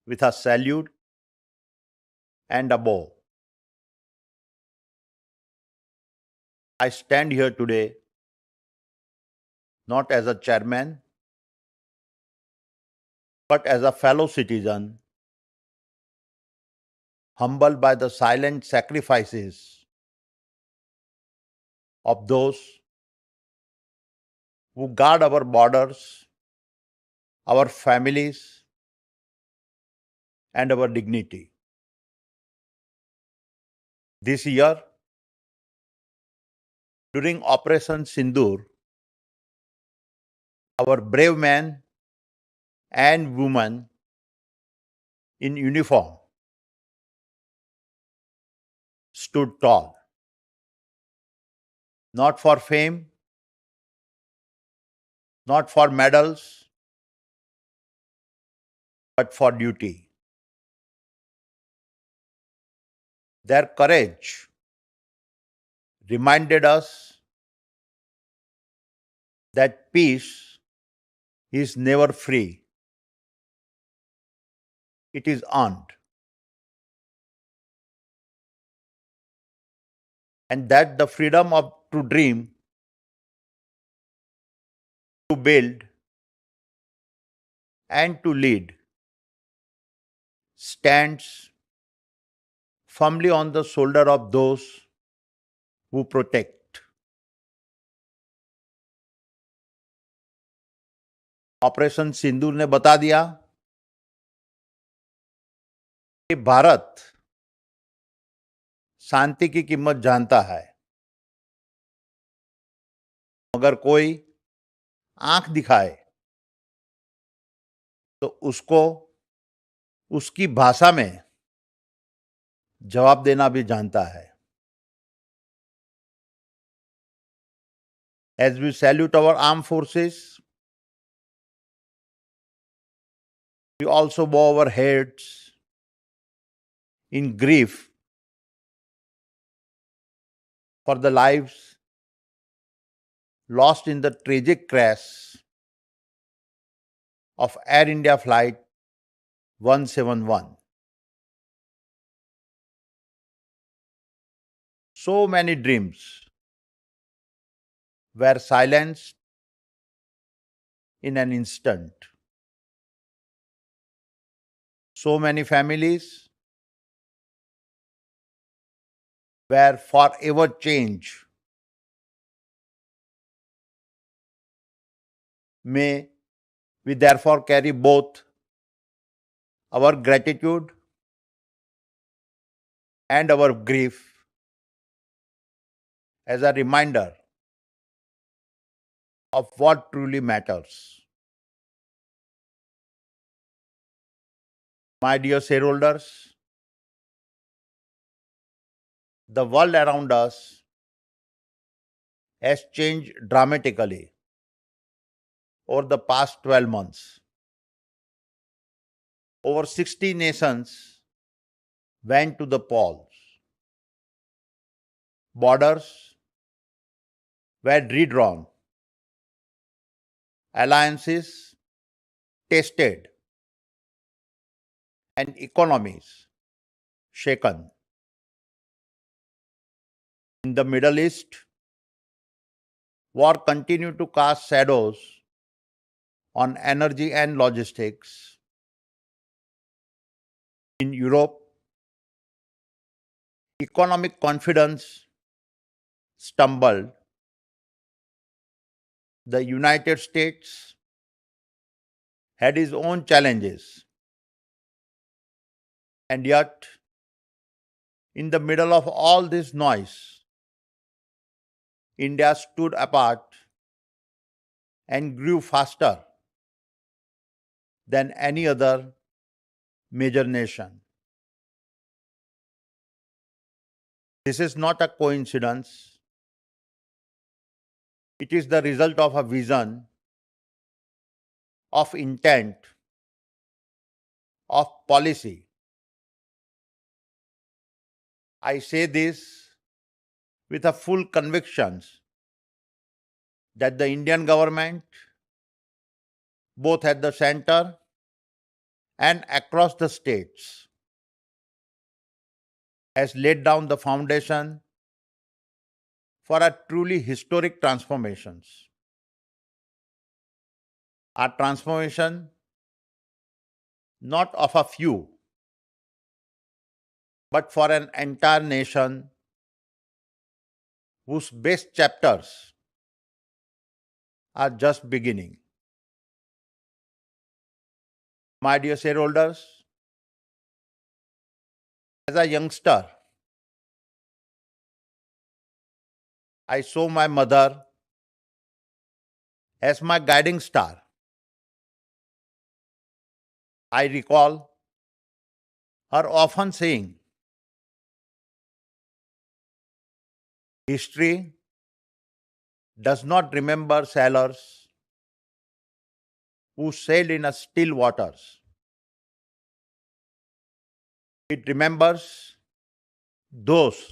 with a salute and a bow. I stand here today not as a chairman, but as a fellow citizen, humbled by the silent sacrifices of those who guard our borders, our families, and our dignity. This year, during Operation Sindoor, our brave men and women in uniform stood tall, not for fame, not for medals, but for duty. Their courage reminded us that peace is never free, it is earned. And that the freedom to dream, to build, and to lead stands firmly on the shoulder of those who protect. Operation Sindoor ने बता दिया कि भारत शांति की कीमत जानता है, मगर कोई आंख दिखाए तो उसको उसकी भाषा में जवाब देना भी जानता है. As we salute our armed forces, we also bow our heads in grief for the lives lost in the tragic crash of Air India Flight 171. So many dreams were silenced in an instant. So many families were forever changed. May we therefore carry both our gratitude and our grief as a reminder of what truly matters. My dear shareholders, the world around us has changed dramatically over the past 12 months. Over 60 nations went to the polls. Borders were redrawn. Alliances tested. And economies shaken. In the Middle East, war continued to cast shadows on energy and logistics. In Europe, economic confidence stumbled. The United States had its own challenges. And yet, in the middle of all this noise, India stood apart and grew faster than any other major nation. This is not a coincidence. It is the result of a vision, of intent, of policy. I say this with a full conviction that the Indian government, both at the center and across the states has laid down the foundation for a truly historic transformations. A transformation not of a few, but for an entire nation whose best chapters are just beginning. My dear shareholders, as a youngster, I saw my mother as my guiding star. I recall her often saying, "History does not remember sailors who sailed in a still waters. It remembers those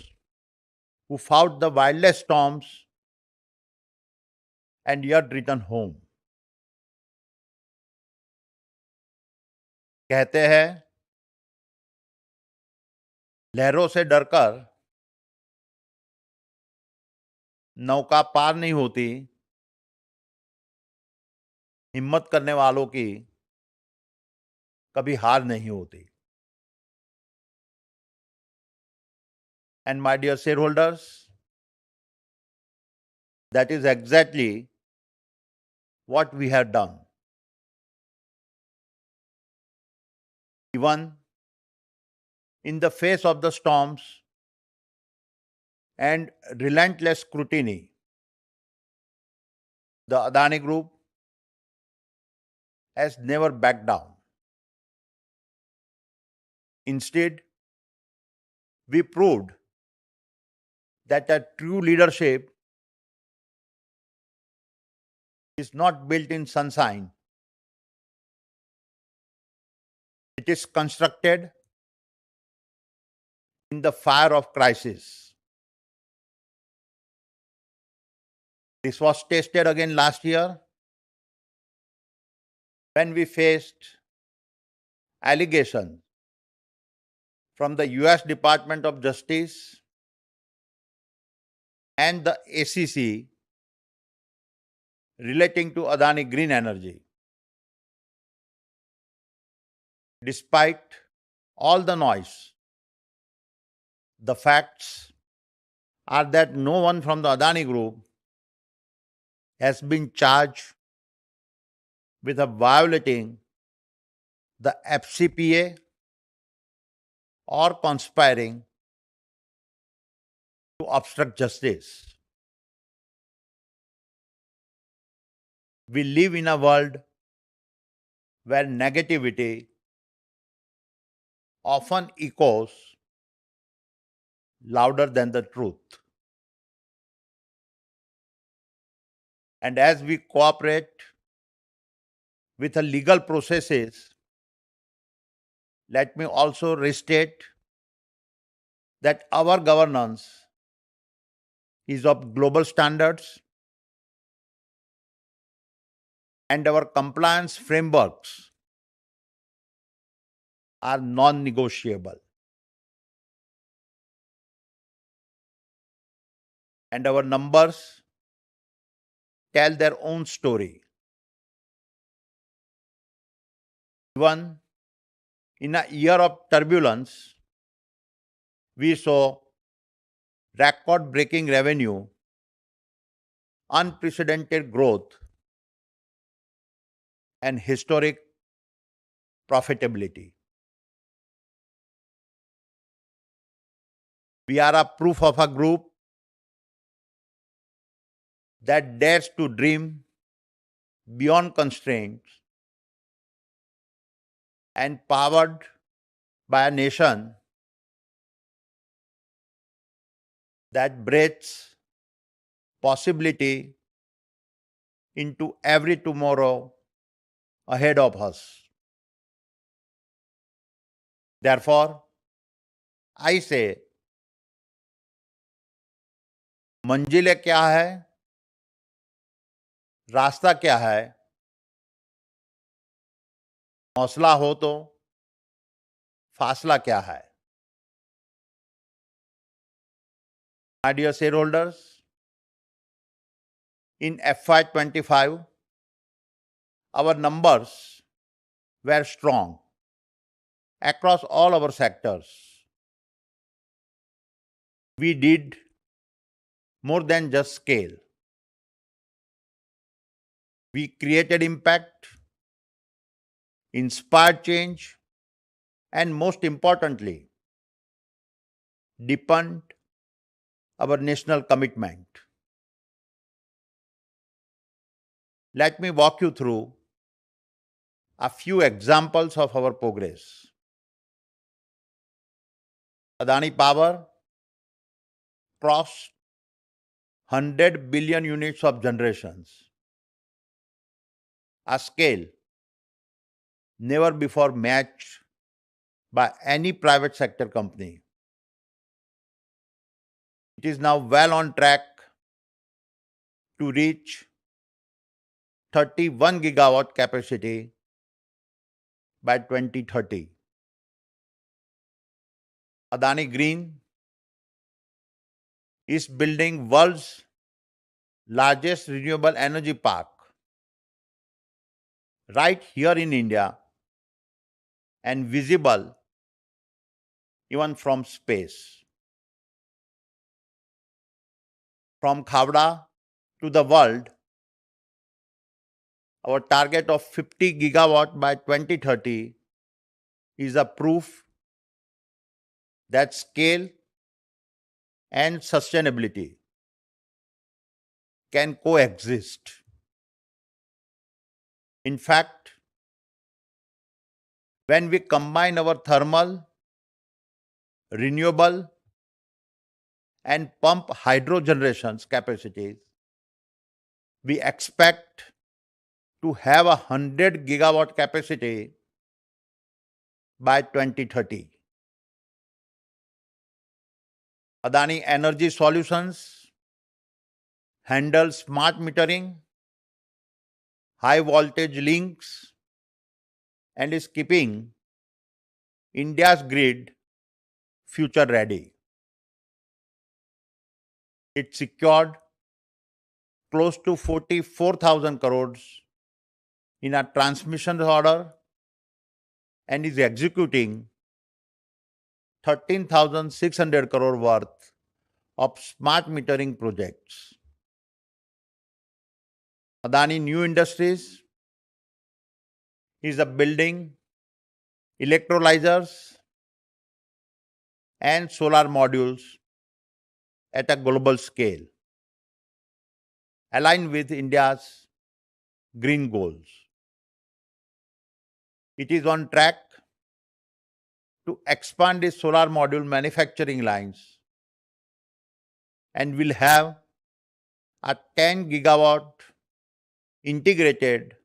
who fought the wildest storms and yet returned home." कहते हैं, लहरों से डरकर नौका पार नहीं होती, हिम्मत करने वालों की कभी हार नहीं होती. And my dear shareholders, that is exactly what we have done. Even in the face of the storms and relentless scrutiny, the Adani Group has never backed down. Instead, we proved that a true leadership is not built in sunshine. It is constructed in the fire of crisis. This was tested again last year when we faced allegations from the US Department of Justice and the ACC relating to Adani Green Energy. Despite all the noise, the facts are that no one from the Adani Group has been charged with violating the FCPA or conspiring to obstruct justice. We live in a world where negativity often echoes louder than the truth. And as we cooperate with the legal processes, let me also restate that our governance is of global standards and our compliance frameworks are non-negotiable. And our numbers tell their own story. Even in a year of turbulence, we saw record-breaking revenue, unprecedented growth, and historic profitability. We are a proof of a group that dares to dream beyond constraints and powered by a nation that breathes possibility into every tomorrow ahead of us. Therefore, I say, मंजिलें क्या है, रास्ता क्या है, हौसला हो तो फासला क्या है? My dear shareholders, in FY25, our numbers were strong across all our sectors. We did more than just scale. We created impact, inspired change, and most importantly, deepened our national commitment. Let me walk you through a few examples of our progress. Adani Power crossed 100 billion units of generations, a scale never before matched by any private sector company. It is now well on track to reach 31 gigawatt capacity by 2030. Adani Green is building world's largest renewable energy park right here in India and visible even from space. From Khavda to the world, our target of 50 gigawatt by 2030 is a proof that scale and sustainability can coexist. In fact, when we combine our thermal, renewable, and pump hydro generations capacities, we expect to have 100 gigawatt capacity by 2030. Adani Energy Solutions handles smart metering, high voltage links, and is keeping India's grid future ready. It secured close to 44,000 crores in a transmission order and is executing 13,600 crore worth of smart metering projects. Adani New Industries is building electrolyzers and solar modules at a global scale, aligned with India's green goals. It is on track to expand its solar module manufacturing lines and will have a 10 gigawatt integrated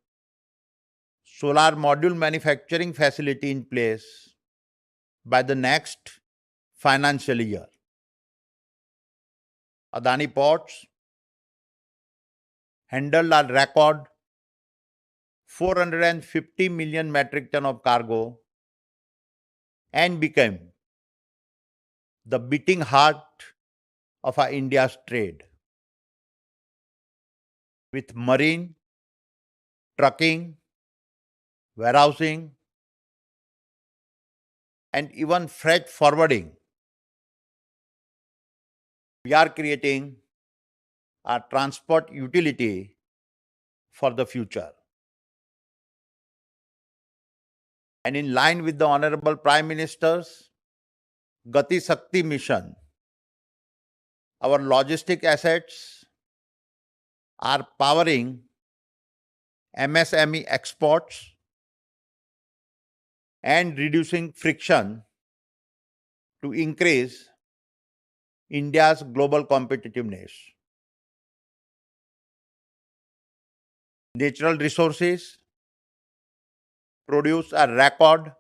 solar module manufacturing facility in place by the next financial year. Adani Ports handled a record 450 million metric ton of cargo and became the beating heart of India's trade. With marine, trucking, warehousing, and even freight forwarding, we are creating a transport utility for the future. And in line with the Honorable Prime Minister's Gati Shakti mission, our logistic assets are powering MSME exports and reducing friction to increase India's global competitiveness. Natural resources produce a record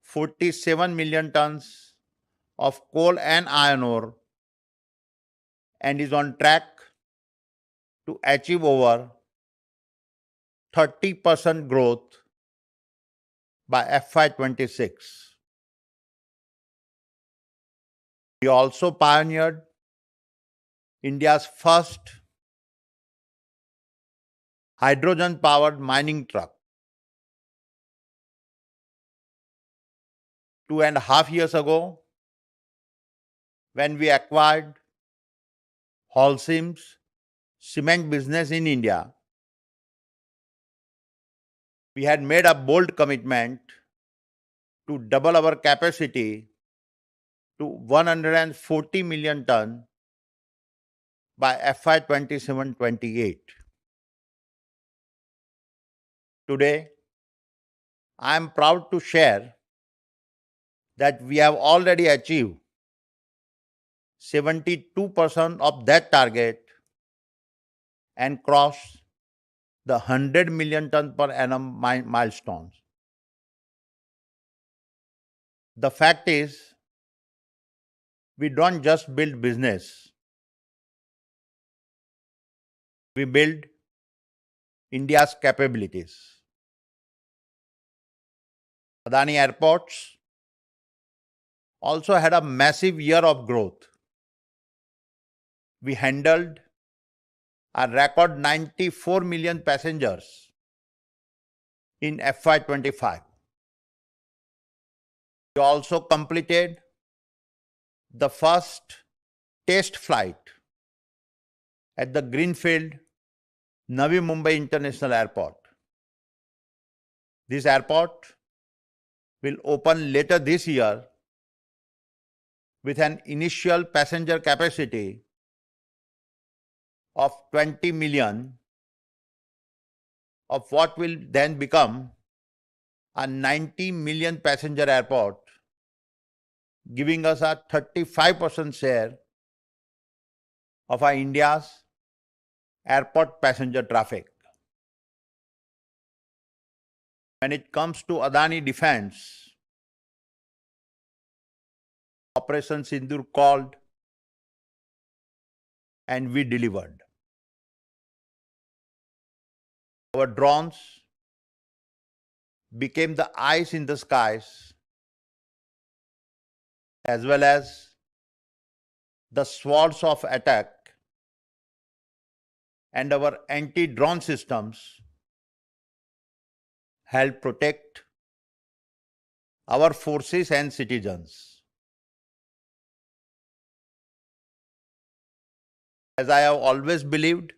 47 million tons of coal and iron ore and is on track to achieve over 30% growth by FY26. We also pioneered India's first hydrogen-powered mining truck. 2.5 years ago, when we acquired Holcim's cement business in India, we had made a bold commitment to double our capacity to 140 million ton by FY 27-28. Today, I am proud to share that we have already achieved 72% of that target and crossed the 100 million ton per annum milestones. The fact is, we don't just build business, we build India's capabilities. Adani Airports also had a massive year of growth. We handled a record 94 million passengers in FY 25. We also completed the first test flight at the Greenfield Navi Mumbai International Airport. This airport will open later this year with an initial passenger capacity of 20 million, of what will then become a 90 million passenger airport, giving us a 35% share of our India's airport passenger traffic. When it comes to Adani Defence, Operation Sindoor called and we delivered. Our drones became the eyes in the skies, as well as the swords of attack, and our anti-drone systems help protect our forces and citizens. As I have always believed,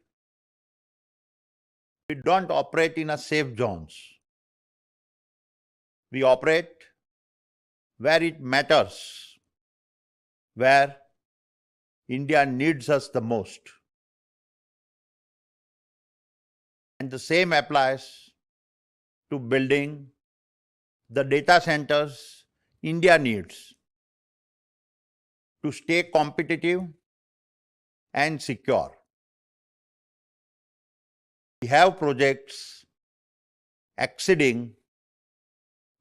we don't operate in a safe zones. We operate where it matters, where India needs us the most. And the same applies to building the data centers India needs to stay competitive and secure. We have projects exceeding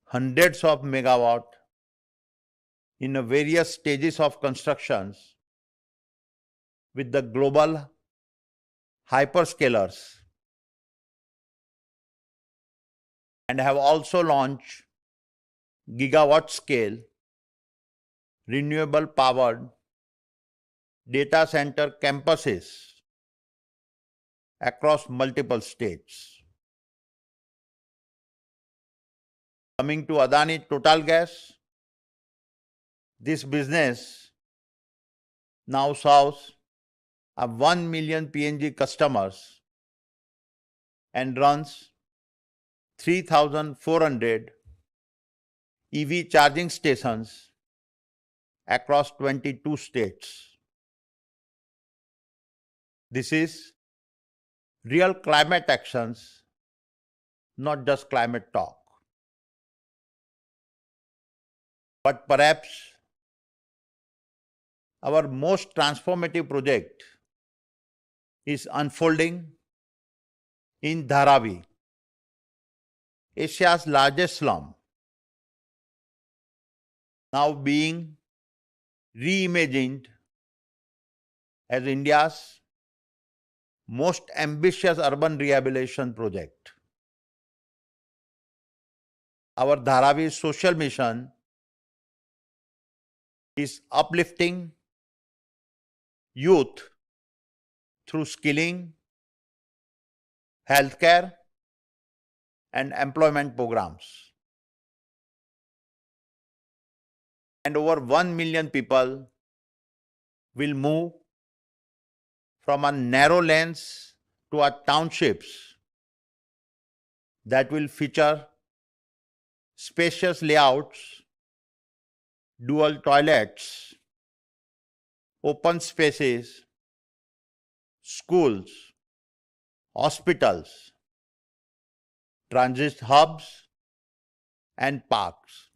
hundreds of megawatt in various stages of constructions with the global hyperscalers, and have also launched gigawatt scale renewable powered data center campuses across multiple states. Coming to Adani Total Gas, this business now serves 1 million PNG customers and runs 3,400 EV charging stations across 22 states. This is real climate actions, not just climate talk. But perhaps our most transformative project is unfolding in Dharavi, Asia's largest slum, now being reimagined as India's most ambitious urban rehabilitation project. Our Dharavi social mission is uplifting youth through skilling, healthcare, and employment programs. And over 1 million people will move from our narrow lanes to our townships that will feature spacious layouts, dual toilets, open spaces, schools, hospitals, transit hubs, and parks.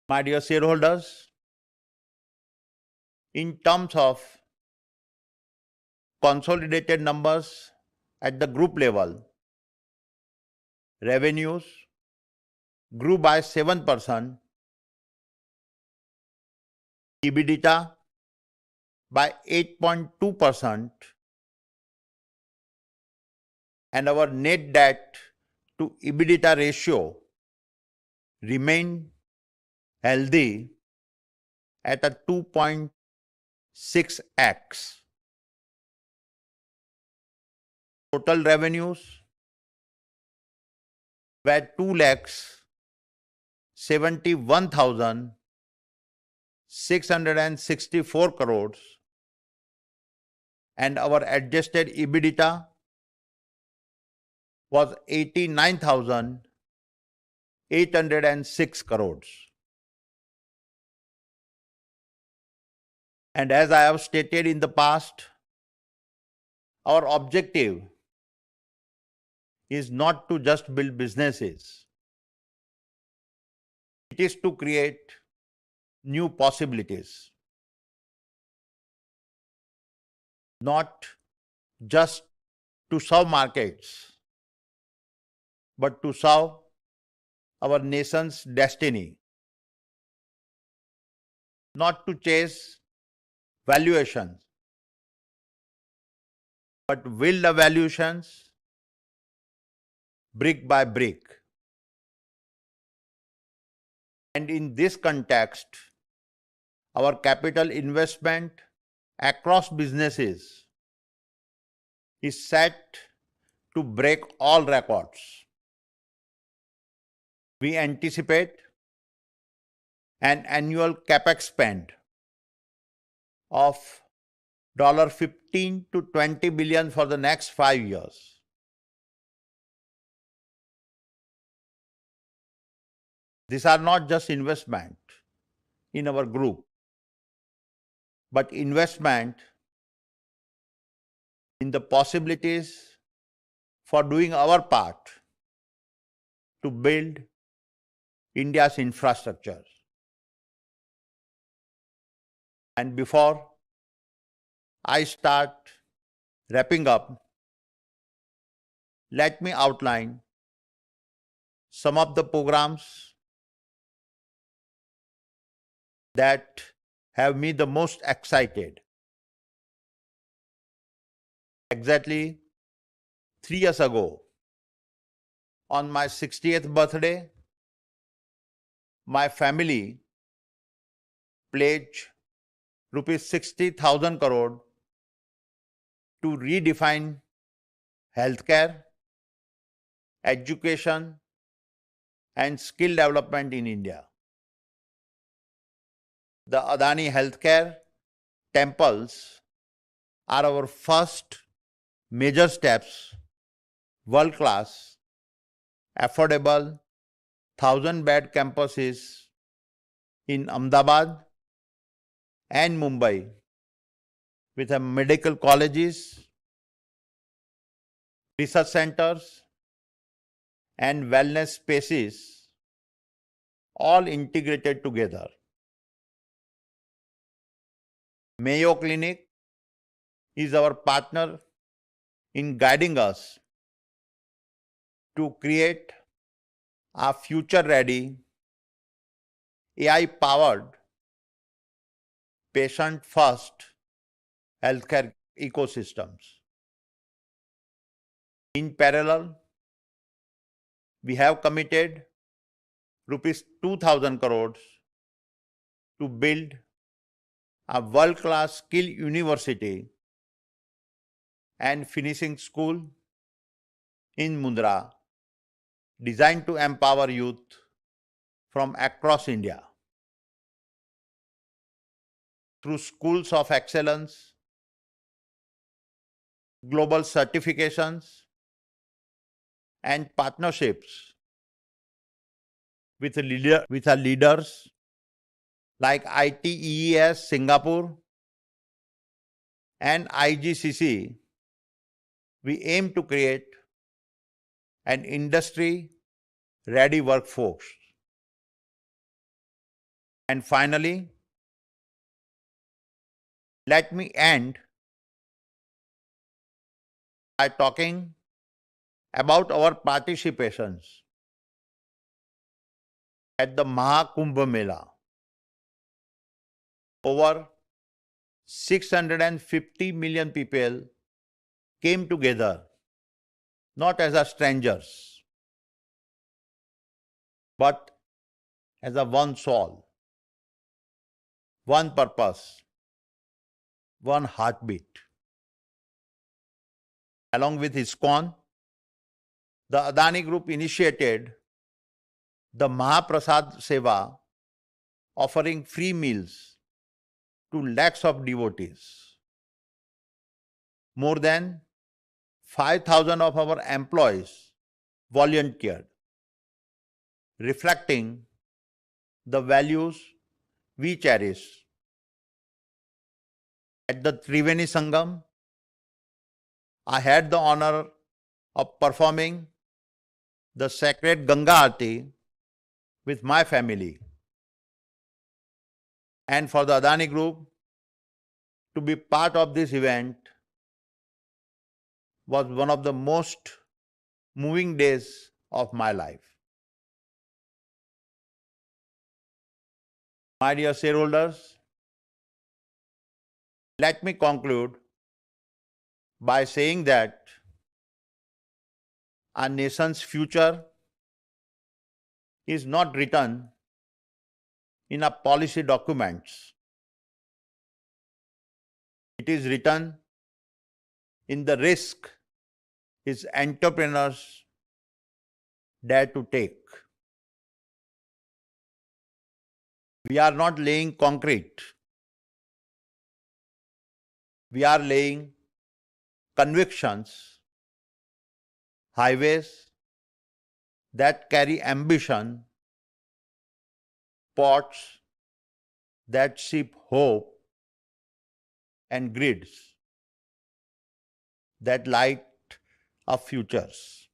My dear shareholders, in terms of consolidated numbers at the group level, revenues grew by 7%, EBITDA by 8.2%, and our net debt to EBITDA ratio remained healthy at a 2.6x. Total revenues were 2,71,664 crores, and our adjusted EBITDA was 89,806 crores. And as I have stated in the past, our objective is not to just build businesses. It is to create new possibilities. Not just to serve markets, but to serve our nation's destiny. Not to chase valuations, but build the valuations brick by brick. And in this context, our capital investment across businesses is set to break all records. We anticipate an annual capex spend of $15 to $20 billion for the next 5 years. These are not just investment in our group, but investment in the possibilities for doing our part to build India's infrastructure. And before I start wrapping up, let me outline some of the programs that have me the most excited. Exactly 3 years ago, on my 60th birthday, my family pledged rupees 60,000 crore to redefine healthcare, education, and skill development in India. The Adani Healthcare temples are our first major steps, world-class, affordable, 1,000-bed campuses in Ahmedabad and Mumbai with medical colleges, research centers, and wellness spaces all integrated together. Mayo Clinic is our partner in guiding us to create a future-ready, AI-powered, patient-first healthcare ecosystems. In parallel, we have committed rupees 2,000 crores to build a world-class skill university and finishing school in Mundra, designed to empower youth from across India. Through schools of excellence, global certifications, and partnerships with leaders like ITES Singapore and IGCC, we aim to create an industry-ready workforce. And finally, let me end by talking about our participations at the Mahakumbh Mela. Over 650 million people came together, not as a strangers, but as a one soul, one purpose, one heartbeat. Along with ISKCON, the Adani Group initiated the Mahaprasad Seva, offering free meals to lakhs of devotees. More than 5,000 of our employees volunteered, reflecting the values we cherish. At the Triveni Sangam, I had the honor of performing the sacred Ganga Aarti with my family. And for the Adani Group to be part of this event was one of the most moving days of my life. My dear shareholders, let me conclude by saying that our nation's future is not written in our policy documents. It is written in the risk its entrepreneurs dare to take. We are not laying concrete. We are laying convictions, highways that carry ambition, ports that ship hope, and grids that light up futures.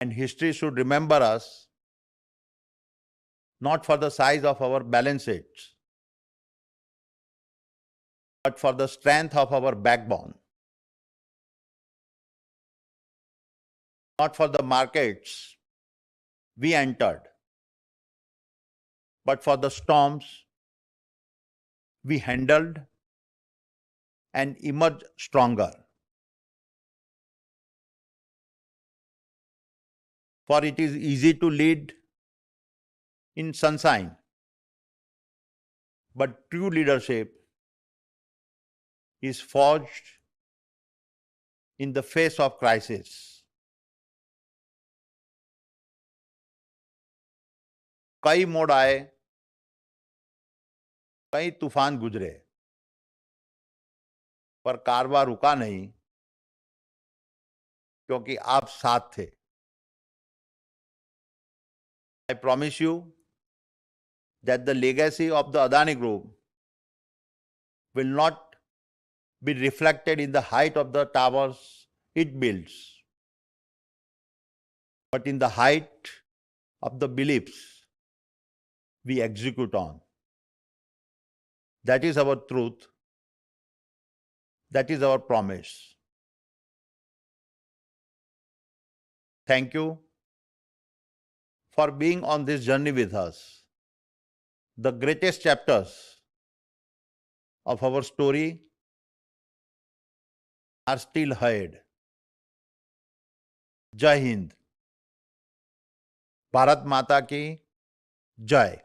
And history should remember us not for the size of our balance sheets, but for the strength of our backbone. Not for the markets we entered, but for the storms we handled and emerged stronger. For it is easy to lead in sunshine, but true leadership is forged in the face of crisis. कई मोड़ आए, कई तूफान गुजरे, पर कारवां रुका नहीं क्योंकि आप साथ थे. I promise you that the legacy of the Adani Group will not be reflected in the height of the towers it builds, but in the height of the beliefs we execute on. That is our truth. That is our promise. Thank you for being on this journey with us. The greatest chapters of our story are still ahead. Jai Hind. Bharat माता की जय।